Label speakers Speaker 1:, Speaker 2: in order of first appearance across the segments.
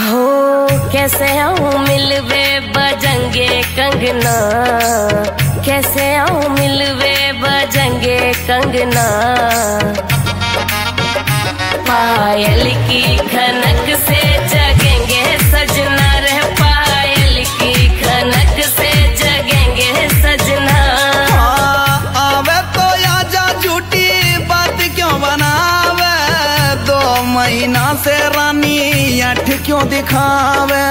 Speaker 1: हो कैसे आऊं मिलवे बजंगे कंगना, कैसे आऊं मिलवे बजंगे कंगना। पायल की खनक से जगेंगे सजना रे, पायल की खनक से जगेंगे सजना।
Speaker 2: आवे तो आजा झूठी बात क्यों बनावे, 2 महीना से रानी अठ क्यों दिखावे।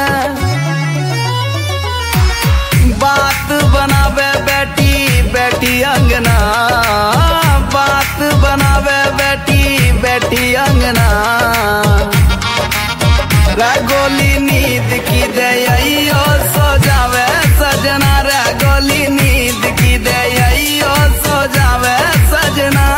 Speaker 2: बात बनावे बेटी बेटी अंगना, बात बनावे बेटी बेटी अंगना। रगोली नींद की दे सो जावे सजना, रगोली नींद की दे सो जावे सजना।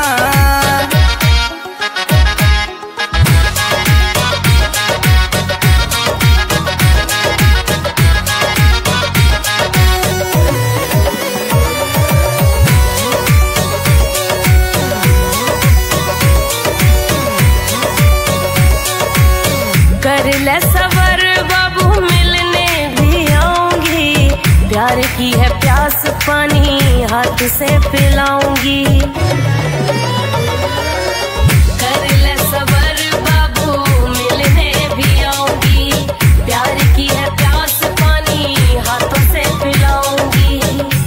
Speaker 1: कर ले सबर बाबू मिलने भी आऊंगी, प्यार की है प्यास पानी हाथ से पिलाऊंगी। कर ले सबर बाबू मिलने भी आऊंगी, प्यार की है प्यास पानी हाथों से पिलाऊंगी।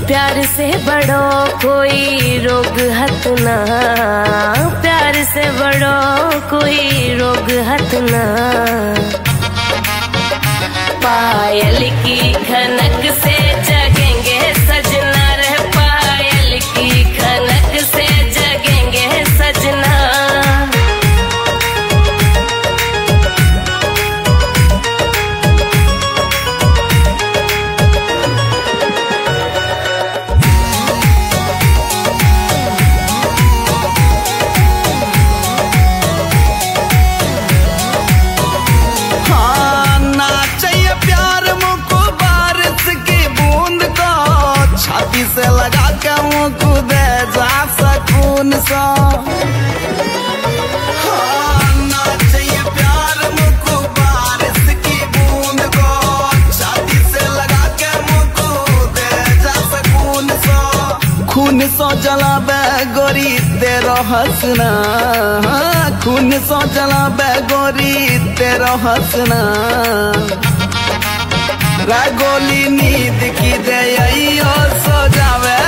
Speaker 1: प्यार से बड़ो कोई रोग हत ना, प्यार से बड़ो कोई रोग हत ना। पायल की खनक से जगेंगे सजना रे, पायल की खनक से जगेंगे सजना।
Speaker 2: छाती से लगा के मुँह दे जा सकून सा। ना चाहिए प्यार मुझको बारिश की बूंद को, छाती से लगा के मुँह दे जा सकून सा। खून सो जलावे गोरी तेरो हंसना, खून सो जलावे गोरी तेरो हंसना। रगोली नींद की दे सो जावे